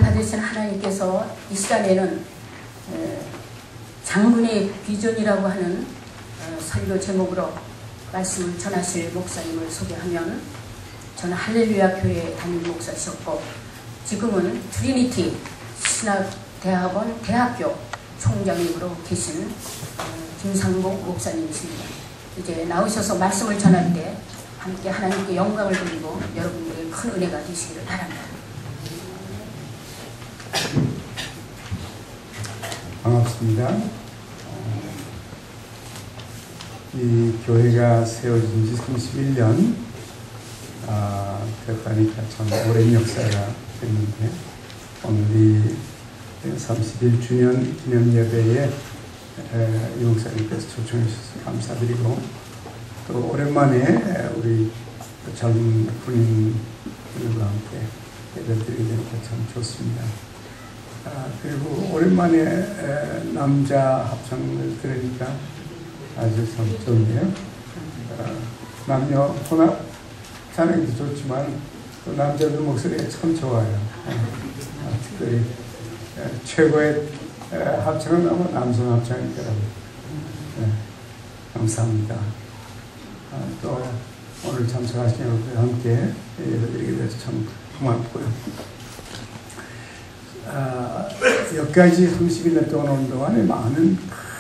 받으신 하나님께서 이 시간에는 장군의 비전이라고 하는 설교 제목으로 말씀을 전하실 목사님을 소개하면, 저는 할렐루야 교회 담임 목사셨고 지금은 트리니티 신학대학원 대학교 총장님으로 계신 김상복 목사님이십니다. 이제 나오셔서 말씀을 전할 때 함께 하나님께 영광을 돌리고 여러분들의 큰 은혜가 되시기를 바랍니다. 반갑습니다. 이 교회가 세워진 지 31년 됐다니까 참 오랜 역사가 됐는데, 오늘이 31주년 기념 예배에 이 목사님께서 초청해 주셔서 감사드리고, 또 오랜만에 우리 젊은 군인들과 함께 예배를 드리게 되니까 참 좋습니다. 그리고 오랜만에 남자 합창을 들으니까 아주 참 좋네요. 남녀 혼합 찬양도 좋지만 또 남자들 목소리가 참 좋아요. 특별히 최고의 합창은 아마 남성 합창일 거라고. 감사합니다. 또 오늘 참석하신 여러분과 함께 예배드리게 돼서 참 고맙고요. 여기까지 30일 동안 오는 동안에 많은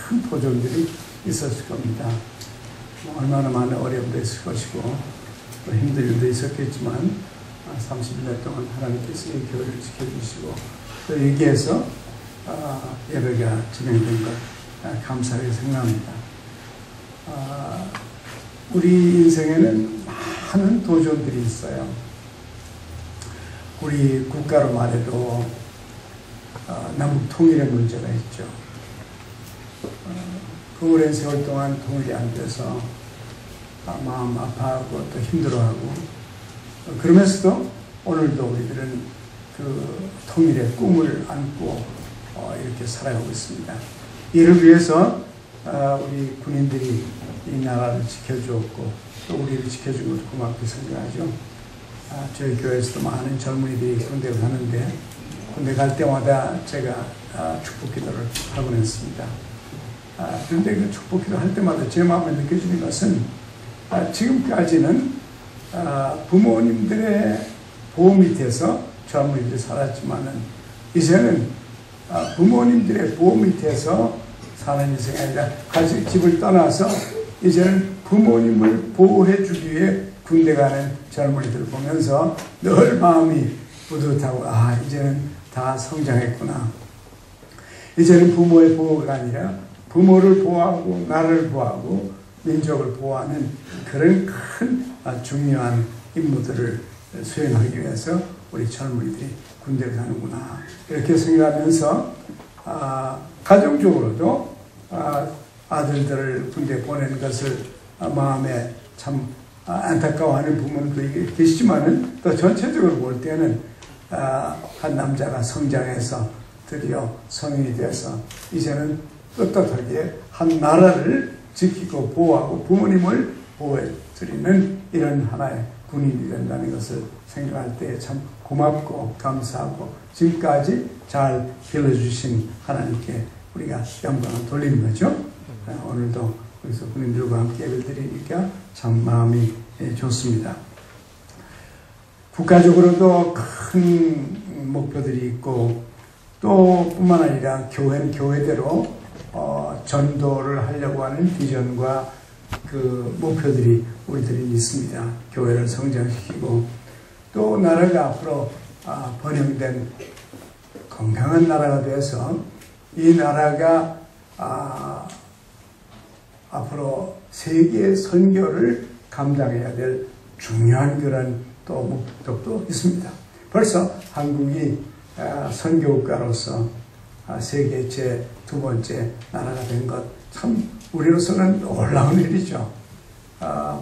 큰 도전들이 있었을 겁니다. 얼마나 많은 어려움도 있을 것이고 또 힘든 일도 있었겠지만 30일 동안 하나님께서 이 교회를 지켜주시고 또 여기에서 예배가 진행된 것 감사하게 생각합니다. 우리 인생에는 많은 도전들이 있어요. 우리 국가로 말해도 남북 통일의 문제가 있죠. 그 오랜 세월 동안 통일이 안 돼서 마음 아파하고 또 힘들어하고, 그러면서도 오늘도 우리들은 그 통일의 꿈을 안고 이렇게 살아가고 있습니다. 이를 위해서 우리 군인들이 이 나라를 지켜주었고 또 우리를 지켜준 것도 고맙게 생각하죠. 저희 교회에서도 많은 젊은이들이 군대를 가는데 군대 갈 때마다 제가 축복 기도를 하곤 했습니다. 그런데 그 축복 기도 할 때마다 제 마음에 느껴지는 것은 지금까지는 부모님들의 보호 밑에서 젊은이들이 살았지만은 이제는 부모님들의 보호 밑에서 사는 인생이 아니라 같이 집을 떠나서 이제는 부모님을 보호해 주기 위해 군대 가는 젊은이들을 보면서 늘 마음이 뿌듯하고, 이제는 다 성장했구나. 이제는 부모의 보호가 아니라 부모를 보호하고 나라를 보호하고 민족을 보호하는 그런 큰 중요한 임무들을 수행하기 위해서 우리 젊은이들이 군대를 가는구나, 이렇게 생각하면서 가정적으로도 아들들을 군대 보내는 것을 마음에 참 안타까워하는 부모님도 계시지만은 또 전체적으로 볼 때는 한 남자가 성장해서 드디어 성인이 돼서 이제는 떳떳하게 한 나라를 지키고 보호하고 부모님을 보호해 드리는 이런 하나의 군인이 된다는 것을 생각할 때 참 고맙고 감사하고, 지금까지 잘 길러주신 하나님께 우리가 영광을 돌리는 거죠. 오늘도 그래서 군인들과 함께 예배를 드리니까 참 마음이 좋습니다. 국가적으로도 큰 목표들이 있고 또 뿐만 아니라 교회는 교회대로 전도를 하려고 하는 비전과 그 목표들이 우리들이 있습니다. 교회를 성장시키고 또 나라가 앞으로 번영된 건강한 나라가 되어서 이 나라가 앞으로 세계 선교를 감당해야 될 중요한 그런 또 목적도 있습니다. 벌써 한국이 선교국가로서 세계 제 두 번째 나라가 된 것, 참 우리로서는 놀라운 일이죠.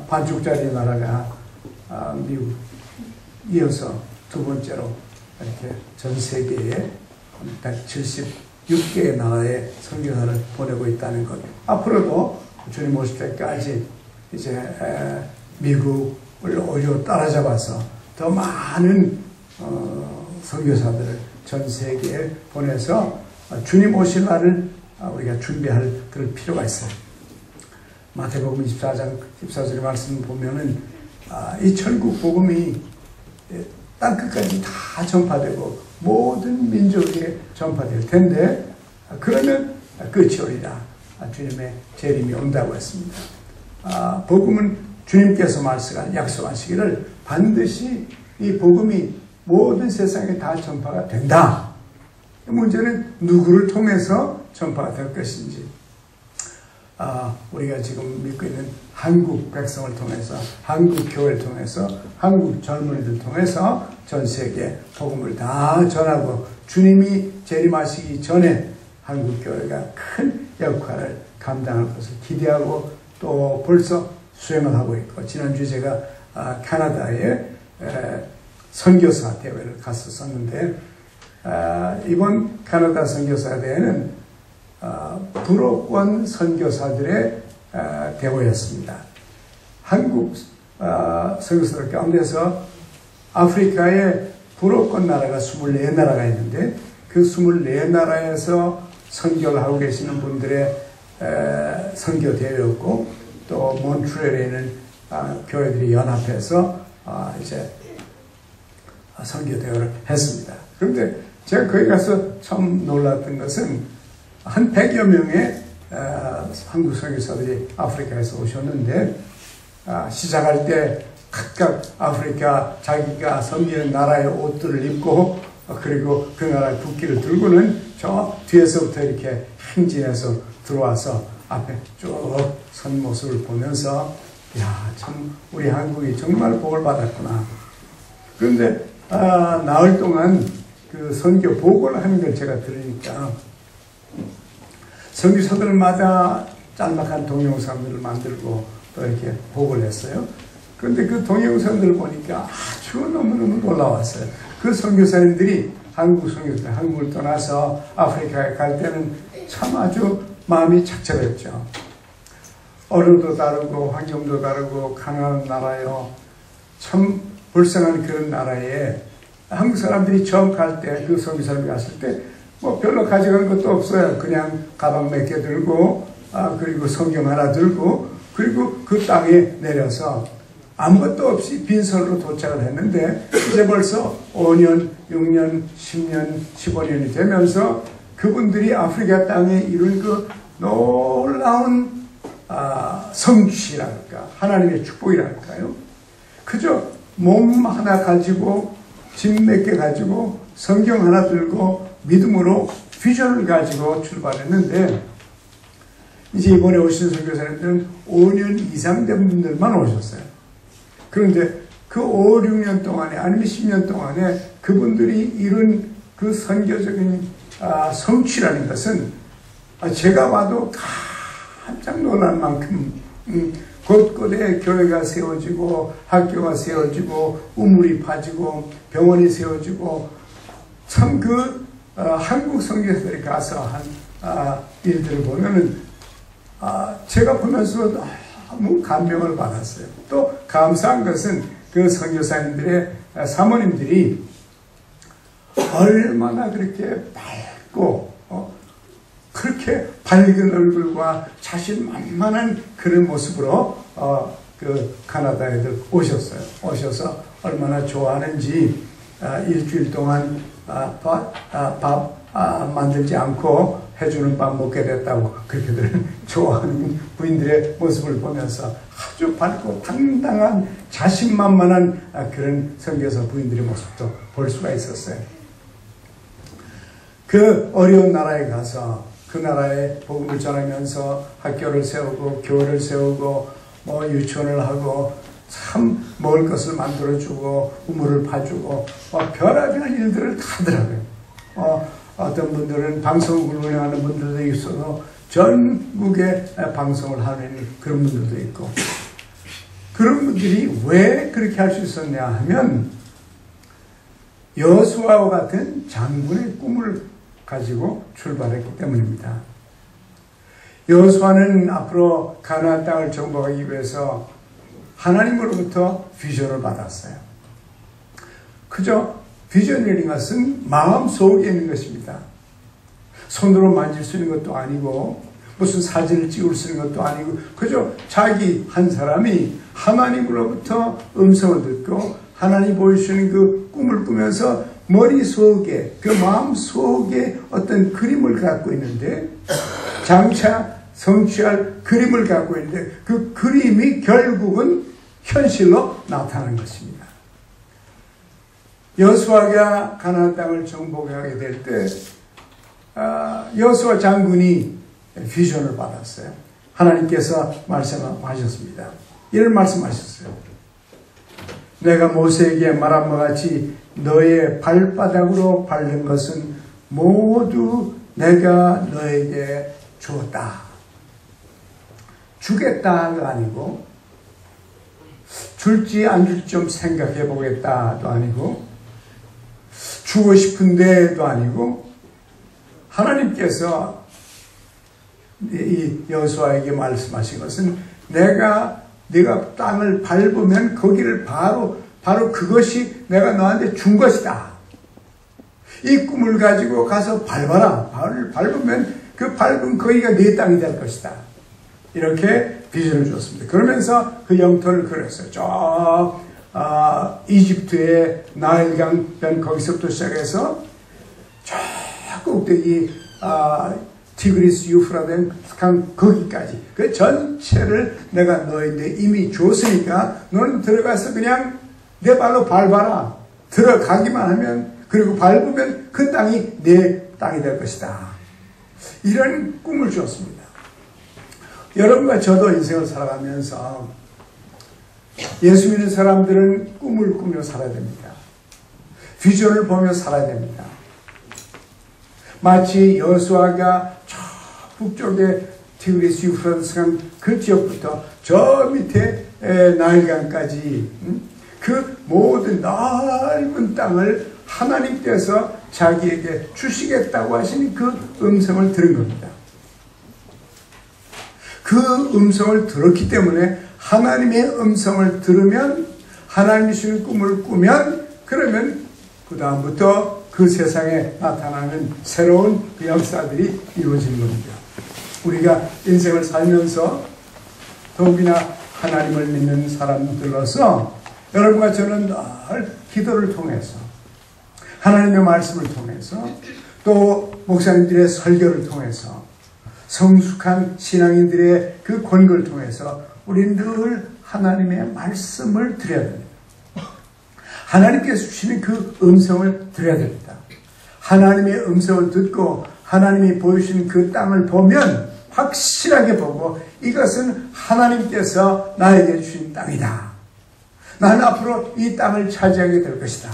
반쪽짜리 나라가 미국 이어서 두 번째로 이렇게 전 세계에 176개의 나라에 선교사를 보내고 있다는 것. 앞으로도 주님 오실 때까지 이제 미국을 오히려 따라잡아서 더 많은 선교사들을 전 세계에 보내서 주님 오실 날을 우리가 준비할 그럴 필요가 있어요. 마태복음 24장 14절의 말씀을 보면은 이 천국 복음이 땅끝까지 다 전파되고 모든 민족에 전파될 텐데 그러면 끝이 오리라. 주님의 재림이 온다고 했습니다. 복음은 주님께서 약속하시기를 반드시 이 복음이 모든 세상에 다 전파가 된다. 문제는 누구를 통해서 전파가 될 것인지. 우리가 지금 믿고 있는 한국 백성을 통해서, 한국 교회를 통해서, 한국 젊은이들 통해서 전 세계에 복음을 다 전하고 주님이 재림하시기 전에 한국 교회가 큰 역할을 감당할 것을 기대하고 또 벌써 수행을 하고 있고, 지난주에 제가 캐나다에 선교사 대회를 갔었는데 이번 캐나다 선교사 대회는 불어권 선교사들의 대회였습니다. 한국 선교사들 가운데서 아프리카에 불어권 나라가 24나라가 있는데 그 24나라에서 선교를 하고 계시는 분들의 선교 대회였고, 또 몬트리올에 있는 교회들이 연합해서 이제 선교 대회를 했습니다. 그런데 제가 거기 가서 처음 놀랐던 것은 한 100여 명의 한국 선교사들이 아프리카에서 오셨는데 시작할 때 각각 아프리카 자기가 섬기는 나라의 옷들을 입고 그리고 그 나라의 국기를 들고는 저 뒤에서부터 이렇게 행진해서 들어와서 앞에 쭉 선 모습을 보면서 참 우리 한국이 정말 복을 받았구나. 그런데 나흘 동안 그 선교 보고를 하는 걸 제가 들으니까 선교사들마다 짤막한 동영상들을 만들고 또 이렇게 보고를 했어요. 그런데 그 동영상들을 보니까 아주 너무너무 놀라웠어요. 그 선교사님들이 한국을 떠나서 아프리카에 갈 때는 참 아주 마음이 착잡했죠. 언어도 다르고 환경도 다르고 가난한 나라요. 참 불쌍한 그런 나라에 한국 사람들이 처음 갈 때, 그 선교사님이 갔을 때 뭐 별로 가져간 것도 없어요. 그냥 가방 몇 개 들고 그리고 성경 하나 들고 그리고 그 땅에 내려서 아무것도 없이 빈손으로 도착을 했는데 이제 벌써 5년, 6년, 10년, 15년이 되면서 그분들이 아프리카 땅에 이룬 그 놀라운 성취랄까, 하나님의 축복이랄까요. 그저 몸 하나 가지고 짐 몇 개 가지고 성경 하나 들고 믿음으로 비전을 가지고 출발했는데 이제 이번에 오신 선교사님들은 5년 이상 된 분들만 오셨어요. 그런데 그 5, 6년 동안에 아니면 10년 동안에 그분들이 이룬 그 선교적인 성취라는 것은 제가 봐도 깜짝 놀랄 만큼 곳곳에 교회가 세워지고 학교가 세워지고 우물이 파지고 병원이 세워지고 참 그 한국 선교사들이 가서 한 일들을 보면은 제가 보면서 너무 감명을 받았어요. 또 감사한 것은 그 선교사님들의 사모님들이 얼마나 그렇게 밝고 그렇게 밝은 얼굴과 자신만만한 그런 모습으로 그 카나다 애들 오셔서 얼마나 좋아하는지 일주일 동안 밥 만들지 않고 해주는 밥 먹게 됐다고 그렇게들 좋아하는 부인들의 모습을 보면서 아주 밝고 당당한 자신만만한 그런 선교사 부인들의 모습도 볼 수가 있었어요. 그 어려운 나라에 가서 그 나라에 복음을 전하면서 학교를 세우고 교회를 세우고 뭐 유치원을 하고 참 먹을 것을 만들어주고 우물을 파주고 별의별 일들을 다 하더라고요. 어떤 분들은 방송국을 운영하는 분들도 있어서 전국에 방송을 하는 그런 분들도 있고, 그런 분들이 왜 그렇게 할 수 있었냐 하면 여호수아와 같은 장군의 꿈을 가지고 출발했기 때문입니다. 여호수아는 앞으로 가나안 땅을 정복하기 위해서 하나님으로부터 비전을 받았어요. 그저 비전이라는 것은 마음 속에 있는 것입니다. 손으로 만질 수 있는 것도 아니고 무슨 사진을 찍을 수 있는 것도 아니고 그저 자기 한 사람이 하나님으로부터 음성을 듣고 하나님 보여주시는 그 꿈을 꾸면서 머릿속에 그 마음속에 어떤 그림을 갖고 있는데 장차 성취할 그림을 갖고 있는데 그 그림이 결국은 현실로 나타나는 것입니다. 여호수아가 가나안 땅을 정복하게 될 때 여호수아 장군이 비전을 받았어요. 하나님께서 말씀하셨습니다. 이런 말씀하셨어요. 내가 모세에게 말한 것 같이 너의 발바닥으로 밟는 것은 모두 내가 너에게 주었다. 주겠다가 아니고 줄지 안 줄지 좀 생각해 보겠다도 아니고 주고 싶은데도 아니고 하나님께서 이 여호수아에게 말씀하신 것은 네가 땅을 밟으면 거기를 바로 그것이 내가 너한테 준 것이다. 이 꿈을 가지고 가서 밟아라. 밟으면 그 밟은 거기가 네 땅이 될 것이다. 이렇게 비전을 줬습니다. 그러면서 그 영토를 그렸어요. 이집트의 나일강 변 거기서부터 시작해서 저 꼭대기 티그리스 유프라데 강 거기까지 그 전체를 내가 너희한테 이미 줬으니까 너는 들어가서 그냥 내 발로 밟아라. 들어가기만 하면 그리고 밟으면 그 땅이 내 땅이 될 것이다. 이런 꿈을 주었습니다. 여러분과 저도 인생을 살아가면서 예수 믿는 사람들은 꿈을 꾸며 살아야 됩니다. 비전을 보며 살아야 됩니다. 마치 여호수아가 저 북쪽에 티그리스 유프라데스강 그 지역부터 저 밑에 나일강까지 그 모든 넓은 땅을 하나님께서 자기에게 주시겠다고 하시는 그 음성을 들은 겁니다. 그 음성을 들었기 때문에 하나님의 음성을 들으면 하나님이 주시는 꿈을 꾸면 그러면 그 다음부터 그 세상에 나타나는 새로운 그 역사들이 이루어지는 겁니다. 우리가 인생을 살면서 더욱이나 하나님을 믿는 사람들로서 여러분과 저는 늘 기도를 통해서 하나님의 말씀을 통해서 또 목사님들의 설교를 통해서 성숙한 신앙인들의 그 권고를 통해서 우리는 늘 하나님의 말씀을 드려야 됩니다. 하나님께서 주시는 그 음성을 드려야 됩니다. 하나님의 음성을 듣고 하나님이 보여주시는 그 땅을 보면 확실하게 보고 이것은 하나님께서 나에게 주신 땅이다. 나는 앞으로 이 땅을 차지하게 될 것이다.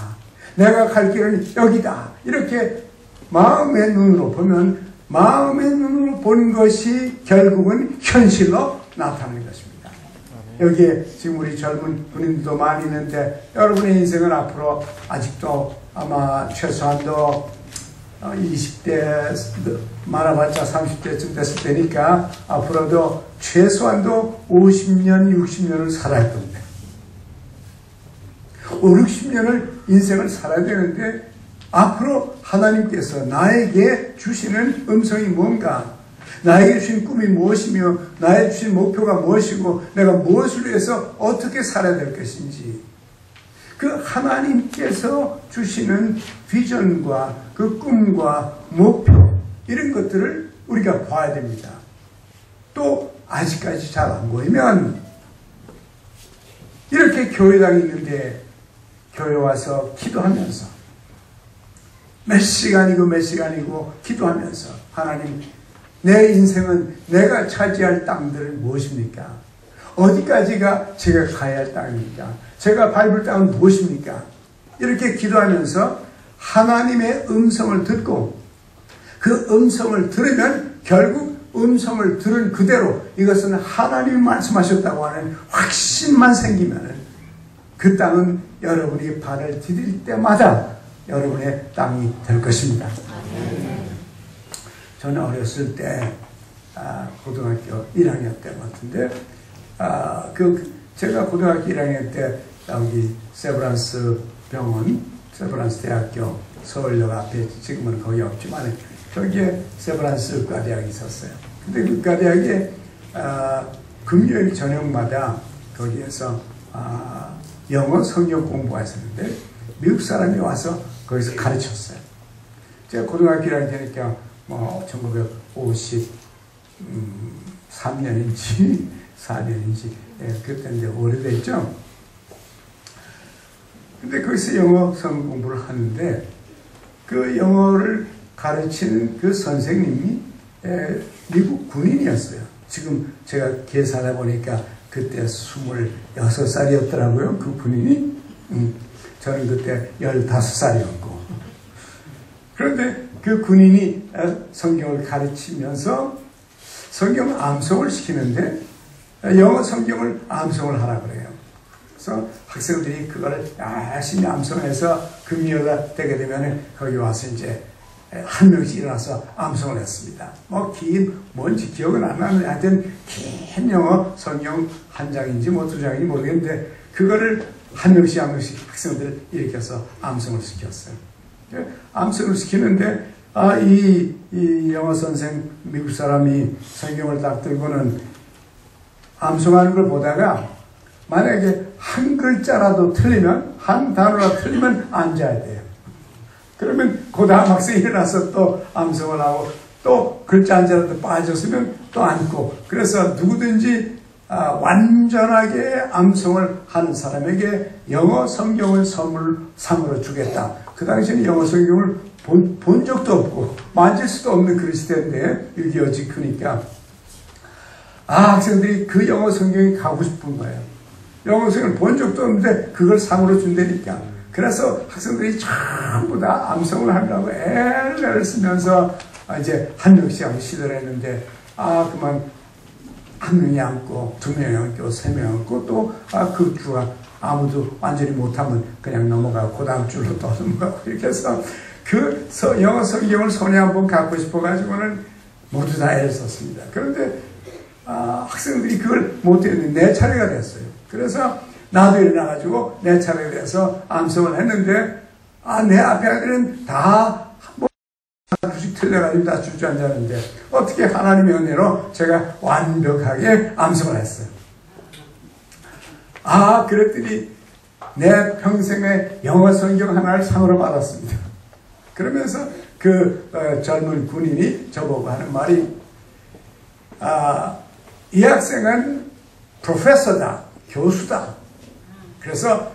내가 갈 길은 여기다. 이렇게 마음의 눈으로 보면 마음의 눈으로 본 것이 결국은 현실로 나타나는 것입니다. 여기에 지금 우리 젊은 분들도 많이 있는데 여러분의 인생은 앞으로 아직도 아마 최소한도 20대 많아봤자 30대쯤 됐을 때니까 앞으로도 최소한도 50년, 60년을 살아야 겁니다. 5, 60년을 인생을 살아야 되는데 앞으로 하나님께서 나에게 주시는 음성이 뭔가, 나에게 주신 꿈이 무엇이며 나에게 주신 목표가 무엇이고 내가 무엇을 위해서 어떻게 살아야 될 것인지 그 하나님께서 주시는 비전과 그 꿈과 목표 이런 것들을 우리가 봐야 됩니다. 또 아직까지 잘 안 보이면 이렇게 교회당이 있는데 교회 와서 기도하면서 몇 시간이고 기도하면서 하나님 내 인생은 내가 차지할 땅들은 무엇입니까? 어디까지가 제가 가야 할 땅입니까? 제가 밟을 땅은 무엇입니까? 이렇게 기도하면서 하나님의 음성을 듣고 그 음성을 들으면 결국 음성을 들은 그대로 이것은 하나님이 말씀하셨다고 하는 확신만 생기면 그 땅은 여러분이 발을 디딜 때마다 여러분의 땅이 될 것입니다. 저는 어렸을 때 고등학교 1학년 때 같은데 제가 고등학교 1학년 때 여기 세브란스 병원 세브란스 대학교 서울역 앞에, 지금은 거기 없지만 저기에 세브란스 의과대학이 있었어요. 근데 의과대학에 금요일 저녁마다 거기에서 영어 성경 공부가 있었는데 미국 사람이 와서 거기서 가르쳤어요. 제가 고등학교 1학년이니까 뭐 1953년인지 4년인지 그때인데 오래됐죠. 근데 거기서 영어 성경 공부를 하는데 그 영어를 가르치는 그 선생님이 미국 군인이었어요. 지금 제가 계산해 보니까 그때 26살이었더라고요. 그 군인이. 저는 그때 15살이었고. 그런데 그 군인이 성경을 가르치면서 성경 암송을 시키는데 영어 성경을 암송을 하라 그래요. 그래서 학생들이 그걸 열심히 암송해서 금요일 되게 되면 거기 와서 이제 한 명씩 일어나서 암송을 했습니다. 뭐 뭔지 기억은 안 나는데 하여튼 긴 영어 성경 한 장인지 뭐 2장인지 모르겠는데 그거를 한 명씩 학생들 일으켜서 암송을 시켰어요. 암송을 시키는데 이 영어 선생 미국 사람이 성경을 딱 들고는 암송하는 걸 보다가 만약에 한 글자라도 틀리면, 한 단어라도 틀리면 앉아야 돼요. 그러면 그 다음 학생이 일어나서 또 암송을 하고 또 글자 한 자라도 빠졌으면 또 앉고, 그래서 누구든지 완전하게 암송을 하는 사람에게 영어 성경을 상으로 주겠다. 그 당시에는 영어 성경을 본 적도 없고 만질 수도 없는 그런 시대인데 6.25 직후니까 학생들이 그 영어 성경이 가고 싶은 거예요. 영어 성경을 본 적도 없는데 그걸 상으로 준다니까. 그래서 학생들이 전부 다 암송을 하려고 애를 쓰면서 이제 한 명씩 하고 시도를 했는데 그만 한 명이 앉고, 2명이 앉고, 3명이 앉고, 또 그 주가 아무도 완전히 못하면 그냥 넘어가고, 그 다음 줄로 또 넘어가고, 이렇게 해서 그 영어 성경을 손에 한번 갖고 싶어가지고는 모두 다 애를 썼습니다. 그런데 학생들이 그걸 못했는데 내 차례가 됐어요. 그래서 나도 일어나가지고 내 차례가 돼서 암송을 했는데 내 앞에 아들은 다 주식 틀려가지고 다 주저앉았는데 어떻게 하나님의 은혜로 제가 완벽하게 암송을 했어요. 그랬더니 내 평생에 영어 성경 하나를 상으로 받았습니다. 그러면서 그 젊은 군인이 저보고 하는 말이 이 학생은 프로페서다, 교수다. 그래서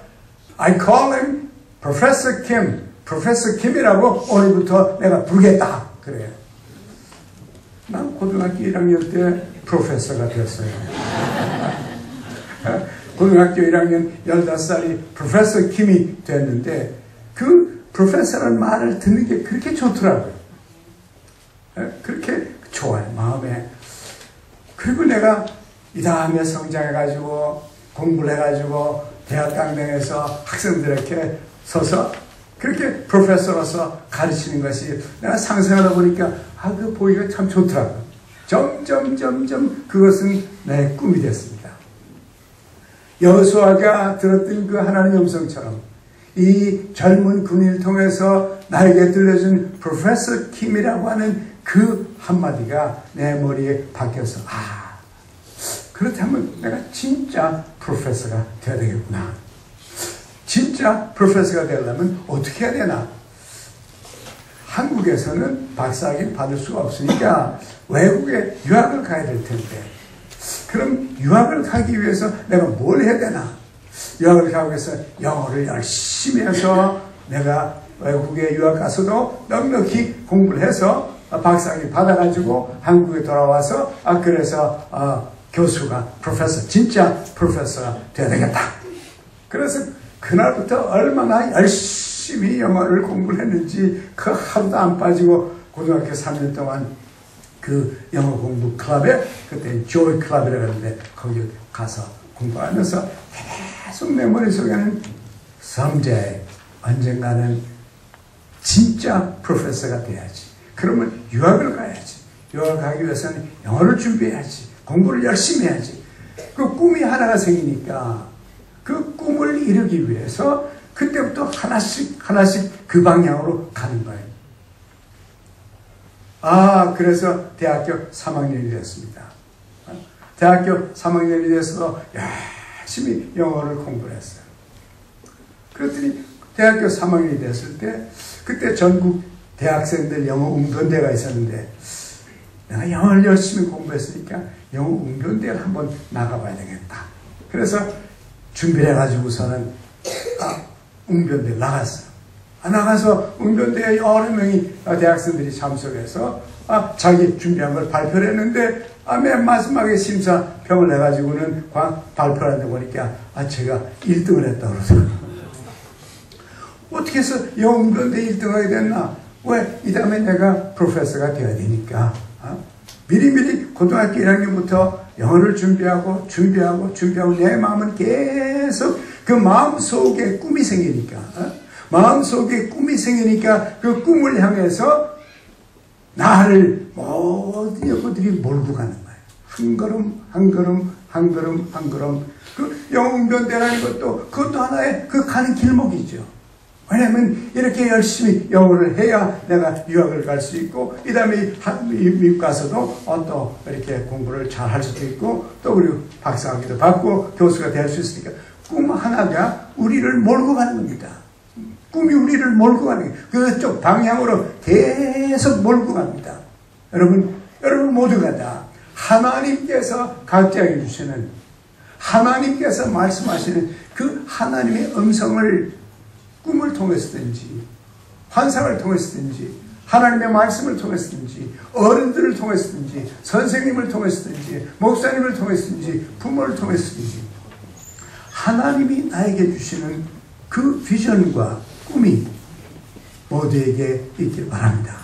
I call him Professor Kim. 프로페서 킴이라고 오늘부터 내가 부르겠다. 그래요. 난 고등학교 1학년 때 프로페서가 됐어요. 고등학교 1학년 15살이 프로페서 킴이 됐는데 그 프로페서라는 말을 듣는 게 그렇게 좋더라고요. 그렇게 좋아요, 마음에. 그리고 내가 이 다음에 성장해가지고 공부를 해가지고 대학 강당에서 학생들에게 서서 그렇게 프로페서로서 가르치는 것이 내가 상상하다 보니까 그 보기가 참 좋더라고요. 점점 그것은 내 꿈이 됐습니다. 여호수아가 들었던 그 하나님의 음성처럼 이 젊은 군인을 통해서 나에게 들려준 프로페서 킴이라고 하는 그 한마디가 내 머리에 박혀서 그렇다면 내가 진짜 프로페서가 되어야 되겠구나. 진짜 프로페서가 되려면 어떻게 해야 되나? 한국에서는 박사학위를 받을 수가 없으니까 외국에 유학을 가야 될 텐데, 그럼 유학을 가기 위해서 내가 뭘 해야 되나? 유학을 가기 위해서 영어를 열심히 해서 내가 외국에 유학 가서도 넉넉히 공부를 해서 박사학위 받아가지고 한국에 돌아와서 그래서 교수가 프로페서, 진짜 프로페서가 되어야 되겠다. 그래서 그날부터 얼마나 열심히 영어를 공부를 했는지 그 하루도 안 빠지고 고등학교 3년 동안 그 영어 공부 클럽에, 그때 조이 클럽이라고 하는데 거기 가서 공부하면서 계속 내 머릿속에는 someday, 언젠가는 진짜 프로페서가 돼야지. 그러면 유학을 가야지. 유학을 가기 위해서는 영어를 준비해야지. 공부를 열심히 해야지. 그 꿈이 하나가 생기니까 그 꿈을 이루기 위해서 그 그때부터 하나씩 그 방향으로 가는 거예요. 그래서 대학교 3학년이 됐습니다. 대학교 3학년이 돼서 열심히 영어를 공부를 했어요. 그랬더니 대학교 3학년이 됐을 때, 그때 전국 대학생들 영어 웅변대가 있었는데, 내가 영어를 열심히 공부했으니까 영어 웅변대를 한번 나가봐야 되겠다. 그래서 준비를 해가지고서는 웅변대를 나갔어요. 나가서 웅변대에 여러 명이 대학생들이 참석해서 자기 준비한 걸 발표를 했는데, 맨 마지막에 심사평을 해가지고는 발표를 하다 보니까 제가 1등을 했다고 그러더라고요. 어떻게 해서 영어 웅변대 1등하게 됐나? 왜? 이 다음에 내가 프로페서가 되어야 되니까. 미리미리 고등학교 1학년부터 영어를 준비하고 내 마음은 계속 그 마음속에 꿈이 생기니까. 마음속에 꿈이 생기니까 그 꿈을 향해서 나를 모든 여고들이 몰고 가는 거예요. 한 걸음. 그 영어 웅변대라는 그것도 하나의 그 가는 길목이죠. 왜냐면 이렇게 열심히 영어를 해야 내가 유학을 갈 수 있고, 이 다음에 미국 가서도 또 이렇게 공부를 잘 할 수도 있고, 또 그리고 박사학위도 받고 교수가 될 수 있으니까 꿈 하나가 우리를 몰고 가는 겁니다. 꿈이 우리를 몰고 가는 거예요. 그쪽 방향으로 계속 몰고 갑니다. 여러분 모두가 다 하나님께서 각자에게 주시는, 하나님께서 말씀하시는 그 하나님의 음성을 꿈을 통해서든지, 환상을 통해서든지, 하나님의 말씀을 통해서든지, 어른들을 통해서든지, 선생님을 통해서든지, 목사님을 통해서든지, 부모를 통해서든지, 하나님이 나에게 주시는 그 비전과 꿈이 모두에게 있길 바랍니다.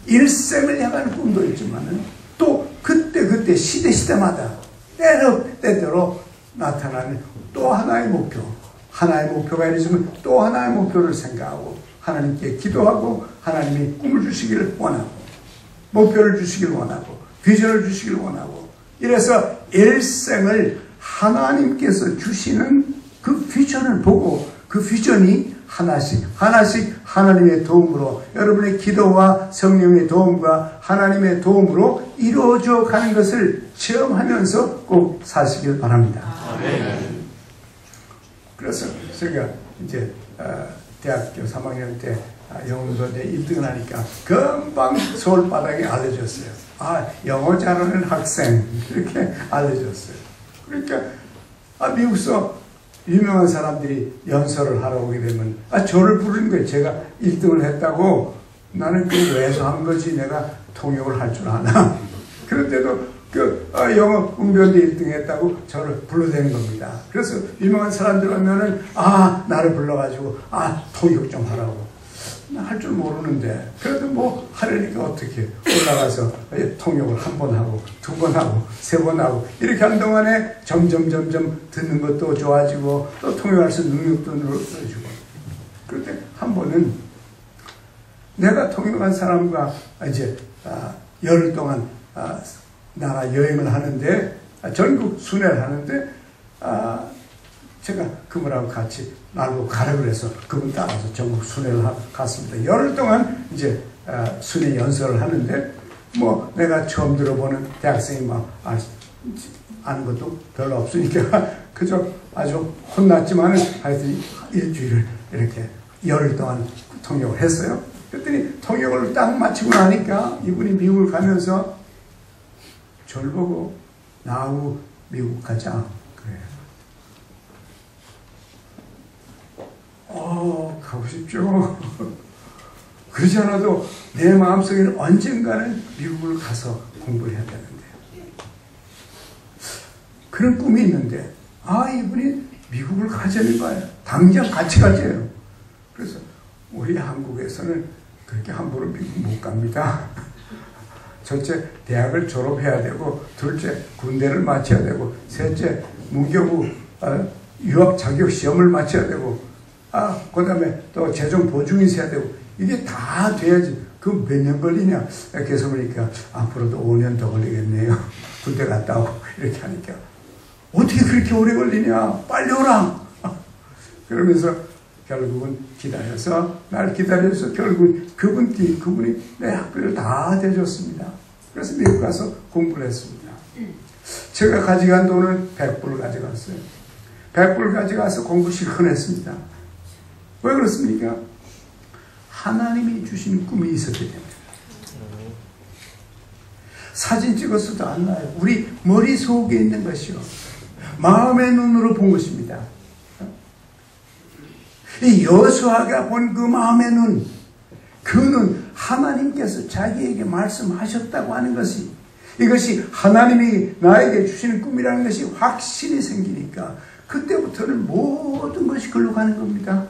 일생을 향한 꿈도 있지만 또 그때 시대마다 때때로 나타나는 또 하나의 목표, 하나의 목표가 있으면 또 하나의 목표를 생각하고 하나님께 기도하고 하나님이 꿈을 주시기를 원하고 목표를 주시기를 원하고 비전을 주시기를 원하고, 이래서 일생을 하나님께서 주시는 그 비전을 보고 그 비전이 하나씩 하나님의 도움으로, 여러분의 기도와 성령의 도움과 하나님의 도움으로 이루어져 가는 것을 체험하면서 꼭 사시길 바랍니다. 아멘. 그래서 제가 이제 대학교 3학년 때 영어대 1등을 하니까 금방 서울 바닥에 알려졌어요. 영어 잘하는 학생, 이렇게 알려졌어요. 그러니까 미국서 유명한 사람들이 연설을 하러 오게 되면 저를 부르는 거예요. 제가 1등을 했다고. 나는 왜서 한 거지, 내가 통역을 할 줄 아나. 그런데도 영어 웅변대 1등 했다고 저를 불러대는 겁니다. 그래서 유명한 사람들 오면은 나를 불러가지고 통역 좀 하라고. 나 할 줄 모르는데 그래도 뭐 하려니까 어떻게 올라가서 통역을 1번 하고 2번 하고 3번 하고 이렇게 하는 동안에 점점 듣는 것도 좋아지고 또 통역할 수 있는 능력도 늘어지고. 그런데 한 번은 내가 통역한 사람과 이제 열흘 동안 나라 여행을 하는데, 전국 순회를 하는데, 제가 그분하고 같이 나보고 가라 그래서 그분 따라서 전국 순회를 갔습니다. 열흘 동안 이제 순회 연설을 하는데, 뭐 내가 처음 들어보는 대학생이 아는 것도 별로 없으니까 그저 아주 혼났지만 하여튼 일주일을 이렇게 열흘 동안 통역을 했어요. 그랬더니 통역을 딱 마치고 나니까 이분이 미국을 가면서 저를 보고 나하고 미국 가자 그래요. 가고 싶죠. 그러지 않아도 내 마음속에는 언젠가는 미국을 가서 공부를 해야 되는데, 그런 꿈이 있는데 이분이 미국을 가자는 거예요. 당장 같이 가자요. 그래서 우리 한국에서는 그렇게 함부로 미국 못 갑니다. 첫째, 대학을 졸업해야 되고, 둘째, 군대를 마쳐야 되고, 셋째, 무교부 유학 자격 시험을 마쳐야 되고, 그 다음에 또 재정 보증이 있어야 되고, 이게 다 돼야지. 그 몇 년 걸리냐? 계속 보니까 앞으로도 5년 더 걸리겠네요. 군대 갔다 오고 이렇게 하니까. 어떻게 그렇게 오래 걸리냐? 빨리 오라! 그러면서 결국은 기다려서 날 기다려서 결국 그분이 내 학비를 다 대줬습니다. 그래서 미국 가서 공부를 했습니다. 제가 가져간 돈은 100불 가져갔어요. 100불 가져가서 공부 실컷 했습니다. 왜 그렇습니까? 하나님이 주신 꿈이 있었기 때문에. 사진 찍었어도 안 나요. 우리 머릿속에 있는 것이요. 마음의 눈으로 본 것입니다. 이 여호수아가 본 그 마음의 눈, 그 눈, 하나님께서 자기에게 말씀하셨다고 하는 것이, 이것이 하나님이 나에게 주시는 꿈이라는 것이 확신이 생기니까 그때부터는 모든 것이 글로 가는 겁니다.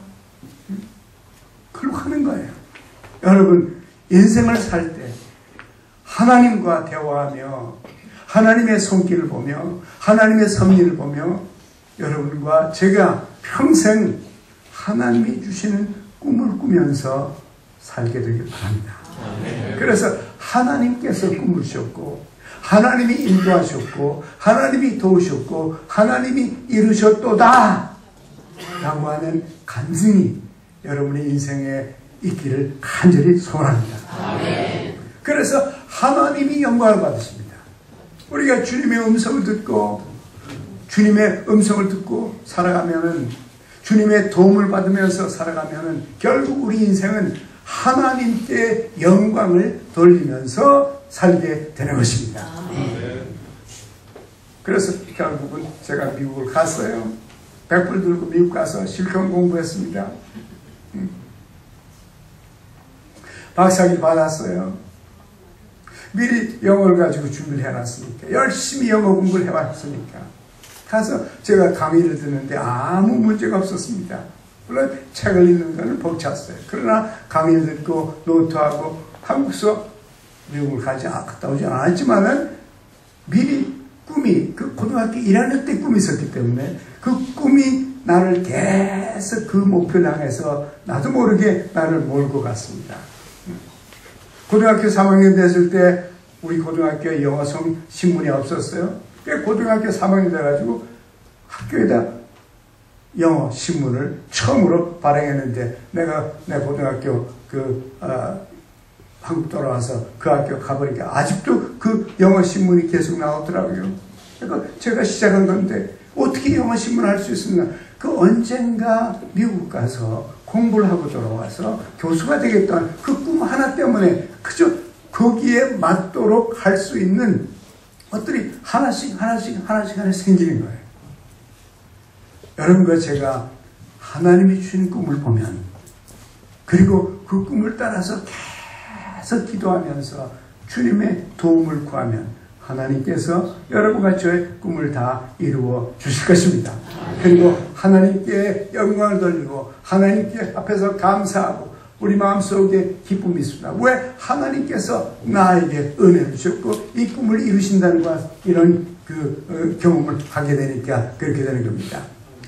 글로 가는 거예요. 여러분, 인생을 살 때 하나님과 대화하며 하나님의 손길을 보며 하나님의 섭리를 보며 여러분과 제가 평생 하나님이 주시는 꿈을 꾸면서 살게 되길 바랍니다. 그래서 하나님께서 꿈을 주셨고 하나님이 인도하셨고 하나님이 도우셨고 하나님이 이루셨도다 라고 하는 간증이 여러분의 인생에 있기를 간절히 소원합니다. 그래서 하나님이 영광을 받으십니다. 우리가 주님의 음성을 듣고 주님의 음성을 듣고 살아가면은, 주님의 도움을 받으면서 살아가면은 결국 우리 인생은 하나님께 영광을 돌리면서 살게 되는 것입니다. 그래서 결국은 제가 미국을 갔어요. 100불 들고 미국 가서 실컷 공부했습니다. 박사학위 받았어요. 미리 영어를 가지고 준비를 해놨으니까, 열심히 영어 공부를 해왔으니까 가서 제가 강의를 듣는데 아무 문제가 없었습니다. 물론 책을 읽는 것은 벅찼어요. 그러나 강의를 듣고 노트하고 한국서 미국을 갔다 오지 않았지만은 미리 꿈이, 그 고등학교 1학년 때 꿈이 있었기 때문에 그 꿈이 나를 계속 그 목표를 향해서 나도 모르게 나를 몰고 갔습니다. 고등학교 3학년 됐을 때 우리 고등학교에 영어성 신문이 없었어요. 고등학교 3학년 돼가지고 학교에다 영어 신문을 처음으로 발행했는데 내가 내 고등학교 한국 돌아와서 그 학교 가보니까 아직도 그 영어 신문이 계속 나오더라고요. 그러니까 제가 시작한 건데 어떻게 영어 신문을 할 수 있었나? 그 언젠가 미국 가서 공부를 하고 돌아와서 교수가 되겠다는 그 꿈 하나 때문에 그저 거기에 맞도록 할 수 있는 것들이 하나씩 생기는 거예요. 여러분과 제가 하나님이 주신 꿈을 보면, 그리고 그 꿈을 따라서 계속 기도하면서 주님의 도움을 구하면 하나님께서 여러분과 저의 꿈을 다 이루어 주실 것입니다. 그리고 하나님께 영광을 돌리고 하나님께 앞에서 감사하고 우리 마음속에 기쁨이 있습니다. 왜? 하나님께서 나에게 은혜를 주셨고 이 꿈을 이루신다는 것, 이런 경험을 하게 되니까 그렇게 되는 겁니다.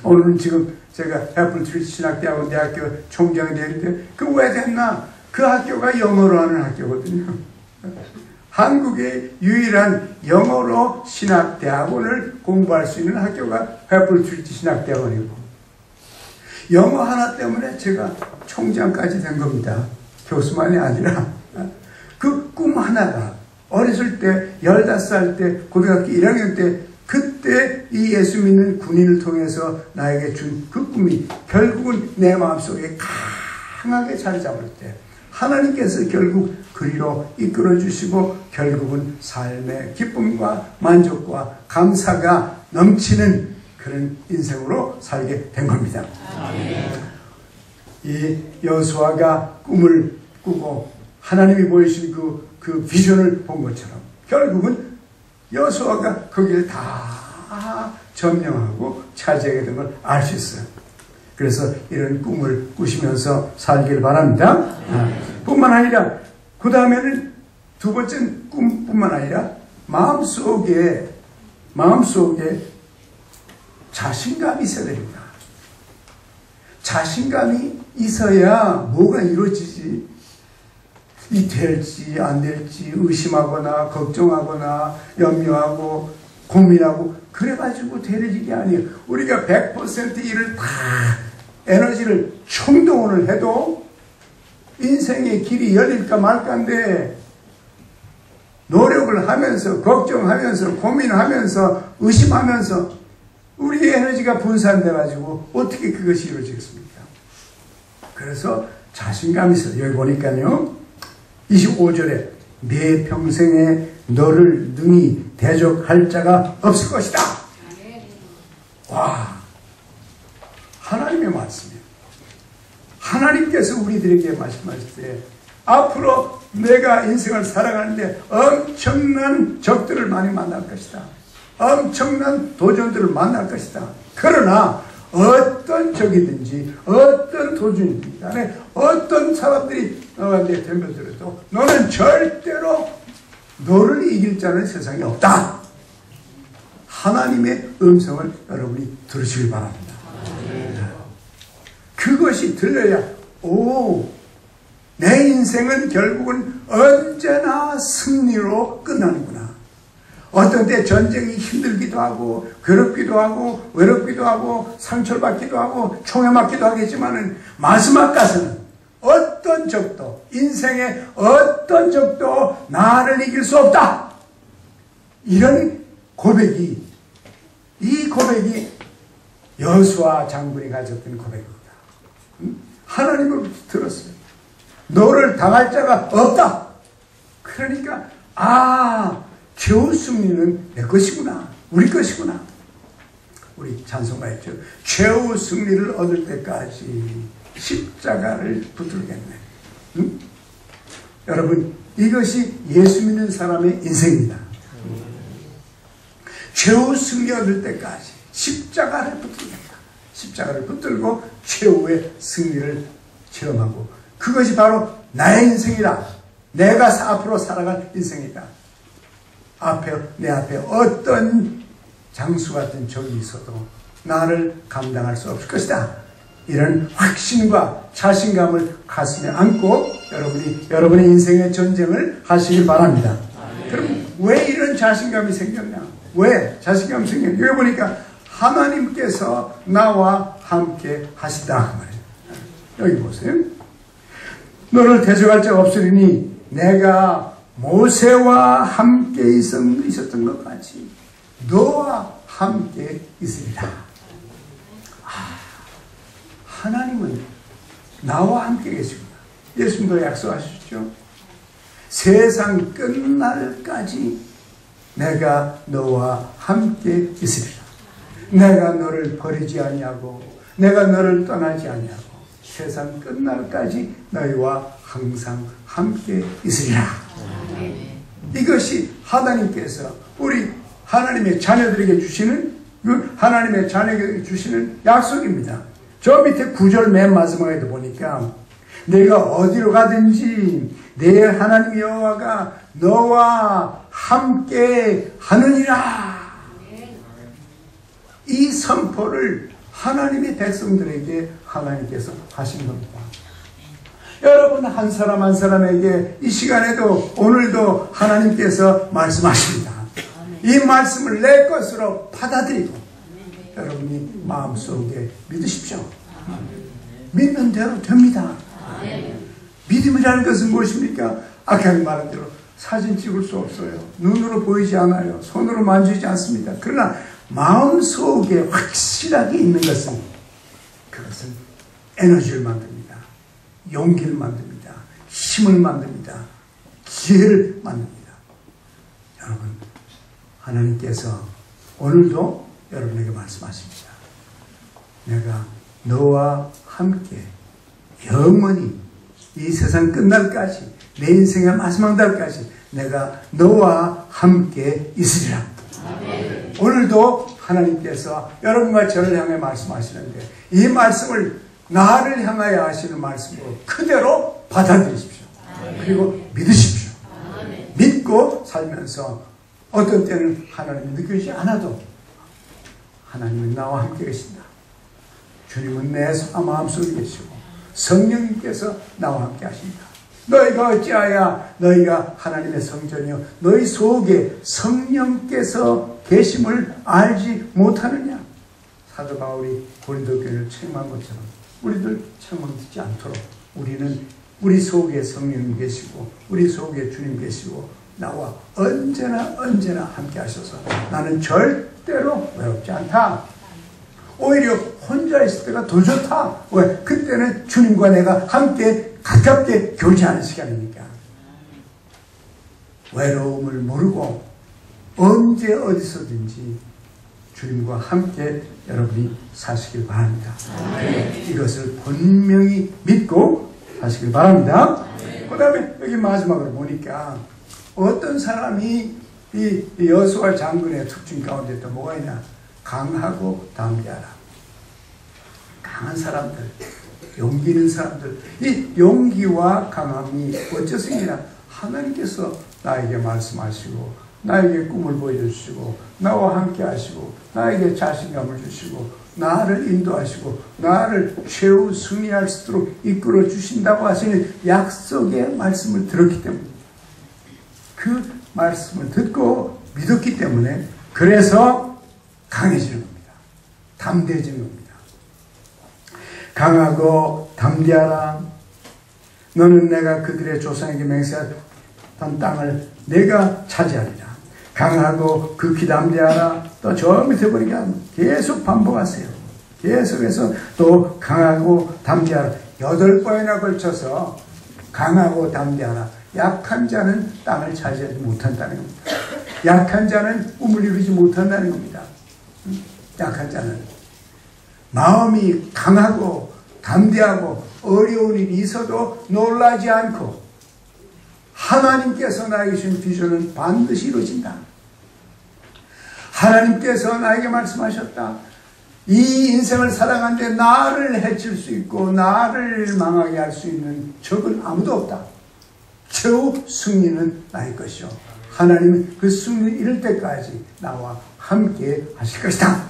오늘은 지금 제가 애플트리 신학대학원 대학교 총장이 되는데 그 왜 됐나? 그 학교가 영어로 하는 학교거든요. 한국의 유일한 영어로 신학대학원을 공부할 수 있는 학교가 애플트리 신학대학원이고, 영어 하나 때문에 제가 총장까지 된 겁니다. 교수만이 아니라 그 꿈 하나가 어렸을 때 15살 때 고등학교 1학년 때 그때 이 예수 믿는 군인을 통해서 나에게 준 그 꿈이 결국은 내 마음속에 강하게 자리 잡을 때 하나님께서 결국 그리로 이끌어 주시고 결국은 삶의 기쁨과 만족과 감사가 넘치는 그런 인생으로 살게 된 겁니다. 이 여호수아가 꿈을 꾸고 하나님이 보여주신 그 비전을 본 것처럼 결국은 여호수아가 거기를 다 점령하고 차지하게 된 걸 알 수 있어요. 그래서 이런 꿈을 꾸시면서 살기를 바랍니다. 뿐만 아니라 그 다음에는 두 번째 꿈뿐만 아니라 마음속에 자신감이 있어야 됩니다. 자신감이 있어야 뭐가 이루어지지. 이 될지 안 될지 의심하거나 걱정하거나 염려하고 고민하고 그래가지고 되는 일이 아니에요. 우리가 100% 일을 다 에너지를 총동원을 해도 인생의 길이 열릴까 말까인데 노력을 하면서 걱정하면서 고민하면서 의심하면서 우리의 에너지가 분산돼 가지고 어떻게 그것이 이루어지겠습니까? 그래서 자신감이 있어요. 여기 보니까요 25절에 내 평생에 너를 능히 대적할 자가 없을 것이다. 와, 하나님의 말씀이에요. 하나님께서 우리들에게 말씀하실 때 앞으로 내가 인생을 살아가는데 엄청난 적들을 많이 만날 것이다. 엄청난 도전들을 만날 것이다. 그러나 어떤 적이든지 어떤 도전이든지 간에 어떤 사람들이 너한테 덤벼들어도 너는 절대로 너를 이길 자는 세상에 없다. 하나님의 음성을 여러분이 들으시길 바랍니다. 그것이 들려야 내 인생은 결국은 언제나 승리로 끝나는구나. 어떤 때 전쟁이 힘들기도 하고 괴롭기도 하고 외롭기도 하고 상처를 받기도 하고 총에 맞기도 하겠지만은 마지막 가서는 어떤 적도 인생의 어떤 적도 나를 이길 수 없다. 이런 고백이 이 고백이 여호수아 장군이 가졌던 고백입니다. 하나님을 들었어요. 너를 당할 자가 없다. 그러니까 최후 승리는 내 것이구나. 우리 것이구나. 우리 찬송가였죠. 최후 승리를 얻을 때까지 십자가를 붙들겠네. 여러분 이것이 예수 믿는 사람의 인생입니다. 최후 승리 얻을 때까지 십자가를 붙들겠다. 십자가를 붙들고 최후의 승리를 체험하고 그것이 바로 나의 인생이다. 내가 앞으로 살아갈 인생이다. 내 앞에 어떤 장수 같은 적이 있어도 나를 감당할 수 없을 것이다. 이런 확신과 자신감을 가슴에 안고 여러분의 인생의 전쟁을 하시기 바랍니다. 그럼 왜 이런 자신감이 생겼냐? 왜 자신감이 생겼냐? 여기 보니까 하나님께서 나와 함께 하시다. 여기 보세요. 너를 대적할 자가 없으리니 내가 모세와 함께 있었던 것 같이 너와 함께 있으리라. 하나님은 나와 함께 계십니다. 예수님도 약속하셨죠. 세상 끝날까지 내가 너와 함께 있으리라. 내가 너를 버리지 아니하고 내가 너를 떠나지 아니하고 세상 끝날까지 너희와 항상 함께 있으리라. 이것이 하나님께서 우리 하나님의 자녀들에게 주시는 하나님의 자녀에게 주시는 약속입니다. 저 밑에 9절 맨 마지막에도 보니까 내가 어디로 가든지 내 하나님 여호와가 너와 함께 하느니라. 이 선포를 하나님의 백성들에게 하나님께서 하신 겁니다. 여러분 한 사람 한 사람에게 이 시간에도 오늘도 하나님께서 말씀하십니다. 이 말씀을 내 것으로 받아들이고 여러분이 마음속에 믿으십시오. 믿는 대로 됩니다. 믿음이라는 것은 무엇입니까? 아까 말한 대로 사진 찍을 수 없어요. 눈으로 보이지 않아요. 손으로 만지지 않습니다. 그러나 마음속에 확실하게 있는 것은 그것은 에너지를 만듭니다. 용기를 만듭니다. 힘을 만듭니다. 기회를 만듭니다. 여러분 하나님께서 오늘도 여러분에게 말씀하십니다. 내가 너와 함께 영원히 이 세상 끝날까지 내 인생의 마지막 날까지 내가 너와 함께 있으리라. 아멘. 오늘도 하나님께서 여러분과 저를 향해 말씀하시는데 이 말씀을 나를 향하여 하시는 말씀으로 그대로 받아들이십시오. 아멘. 그리고 믿으십시오. 아멘. 믿고 살면서 어떤 때는 하나님이 느껴지지 않아도 하나님은 나와 함께 계신다. 주님은 내 마음속에 계시고 성령님께서 나와 함께 하십니다. 너희가 어찌하여 너희가 하나님의 성전이요 너희 속에 성령께서 계심을 알지 못하느냐. 사도 바울이 고린도 교회를 책망한 것처럼 우리들 책망듣지 않도록 우리는 우리 속에 성령님 계시고 우리 속에 주님 계시고 나와 언제나 함께 하셔서 나는 절대로 외롭지 않다. 오히려 혼자 있을 때가 더 좋다. 왜? 그때는 주님과 내가 함께 가깝게 교제하는 시간이니까. 외로움을 모르고 언제 어디서든지 주님과 함께 여러분이 사시길 바랍니다. 이것을 분명히 믿고 사시길 바랍니다. 그 다음에 여기 마지막으로 보니까 어떤 사람이 이 여호수아 장군의 특징 가운데 또 뭐가 있냐? 강하고 담대하라. 강한 사람들, 용기 있는 사람들. 이 용기와 강함이 어째서 있냐? 하나님께서 나에게 말씀하시고 나에게 꿈을 보여주시고 나와 함께 하시고 나에게 자신감을 주시고 나를 인도하시고 나를 최후 승리할 수 있도록 이끌어 주신다고 하시는 약속의 말씀을 들었기 때문에 그 말씀을 듣고 믿었기 때문에 그래서 강해지는 겁니다. 담대해지는 겁니다. 강하고 담대하라. 너는 내가 그들의 조상에게 맹세한 땅을 내가 차지하리라. 강하고 극히 담대하라. 또 저 밑에 보니까 계속 반복하세요. 계속해서 또 강하고 담대하라. 8번이나 걸쳐서 강하고 담대하라. 약한 자는 땅을 차지하지 못한다는 겁니다. 약한 자는 꿈을 이루지 못한다는 겁니다. 약한 자는 마음이 강하고 담대하고 어려운 일이 있어도 놀라지 않고 하나님께서 나에게 주신 비전은 반드시 이루어진다. 하나님께서 나에게 말씀하셨다. 이 인생을 살아가는데 나를 해칠 수 있고 나를 망하게 할 수 있는 적은 아무도 없다. 최후 승리는 나의 것이요. 하나님은 그 승리를 이룰 때까지 나와 함께 하실 것이다.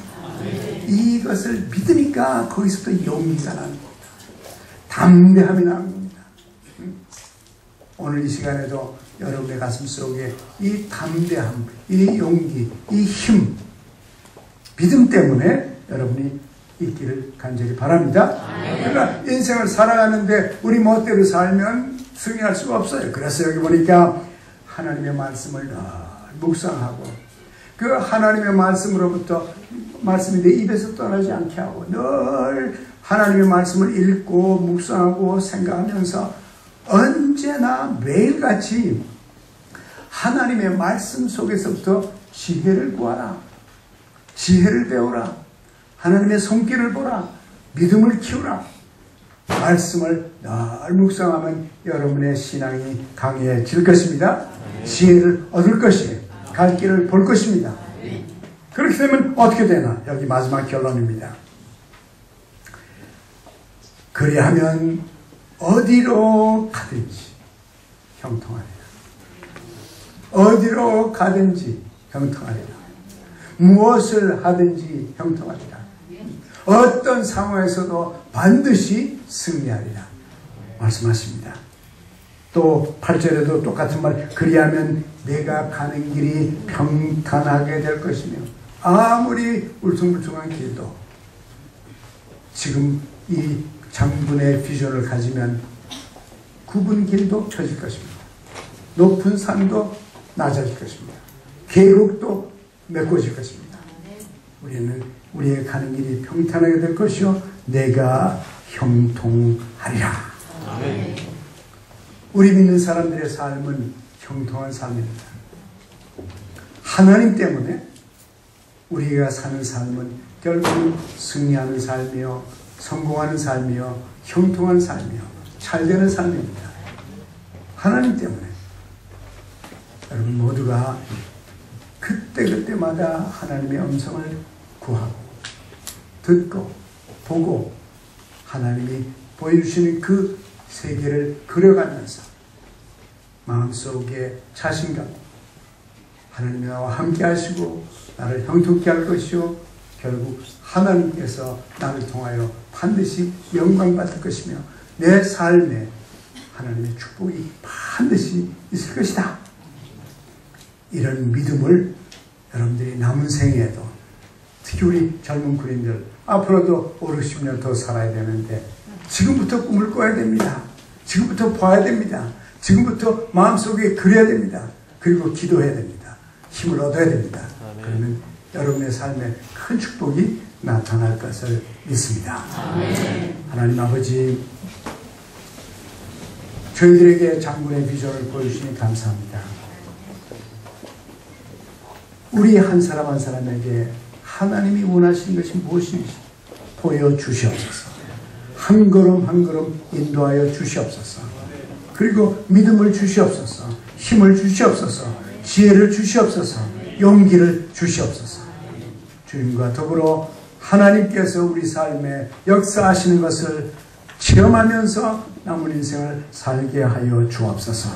이것을 믿으니까 거기서부터 용기가 나는 겁니다. 담대함이 나는 겁니다. 오늘 이 시간에도 여러분의 가슴 속에 이 담대함, 이 용기, 이 힘, 믿음 때문에 여러분이 있기를 간절히 바랍니다. 그러나 인생을 살아가는데 우리 멋대로 살면 승리할 수가 없어요. 그래서 여기 보니까 하나님의 말씀을 늘 묵상하고 그 하나님의 말씀으로부터 말씀이 내 입에서 떠나지 않게 하고 늘 하나님의 말씀을 읽고 묵상하고 생각하면서 언제나 매일같이 하나님의 말씀 속에서부터 지혜를 구하라. 지혜를 배우라. 하나님의 손길을 보라. 믿음을 키우라. 말씀을 늘 묵상하면 여러분의 신앙이 강해질 것입니다. 지혜를 얻을 것이에요. 갈 길을 볼 것입니다. 그렇게 되면 어떻게 되나? 여기 마지막 결론입니다. 그리하면 어디로 가든지 형통하리라. 어디로 가든지 형통하리라. 무엇을 하든지 형통하리라. 어떤 상황에서도 반드시 승리하리라 말씀하십니다. 또 8절에도 똑같은 말, 그리하면 내가 가는 길이 평탄하게 될 것이며 아무리 울퉁불퉁한 길도 지금 이 장군의 비전을 가지면 굽은 길도 펴질 것입니다. 높은 산도 낮아질 것입니다. 계곡도 메꿔질 것입니다. 우리는 우리의 가는 길이 평탄하게 될 것이요 내가 형통하리라. 우리 믿는 사람들의 삶은 형통한 삶입니다. 하나님 때문에 우리가 사는 삶은 결국 승리하는 삶이요 성공하는 삶이요 형통한 삶이요 잘되는 삶입니다. 하나님 때문에 여러분 모두가 그때그때마다 하나님의 음성을 구하고 듣고 보고 하나님이 보여주시는 그 세계를 그려가면서 마음속에 자신감, 하나님이 나와 함께 하시고 나를 형통케 할 것이요 결국 하나님께서 나를 통하여 반드시 영광받을 것이며 내 삶에 하나님의 축복이 반드시 있을 것이다. 이런 믿음을 여러분들이 남은 생에도 특히 우리 젊은 군인들 앞으로도 5, 60년 더 살아야 되는데 지금부터 꿈을 꿔야 됩니다. 지금부터 봐야 됩니다. 지금부터 마음속에 그려야 됩니다. 그리고 기도해야 됩니다. 힘을 얻어야 됩니다. 그러면 여러분의 삶에 큰 축복이 나타날 것을 믿습니다. 하나님 아버지, 저희들에게 장군의 비전을 보여주시니 감사합니다. 우리 한 사람 한 사람에게 하나님이 원하시는 것이 무엇인지 보여주시옵소서. 한 걸음 한 걸음 인도하여 주시옵소서. 그리고 믿음을 주시옵소서. 힘을 주시옵소서. 지혜를 주시옵소서. 용기를 주시옵소서. 주님과 더불어 하나님께서 우리 삶에 역사하시는 것을 체험하면서 남은 인생을 살게 하여 주옵소서.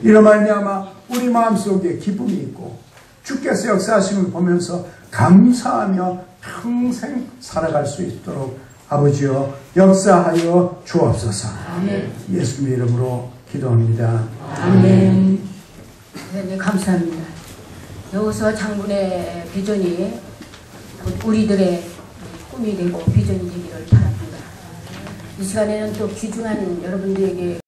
이로 말미암아 우리 마음속에 기쁨이 있고 주께서 역사하시는 걸 보면서 감사하며 평생 살아갈 수 있도록 아버지여 역사하여 주옵소서. 아멘. 예수님의 이름으로 기도합니다. 아멘. 네, 감사합니다. 여기서 장군의 비전이 우리들의 꿈이 되고 비전이 되기를 바랍니다. 이 시간에는 또 귀중한 여러분들에게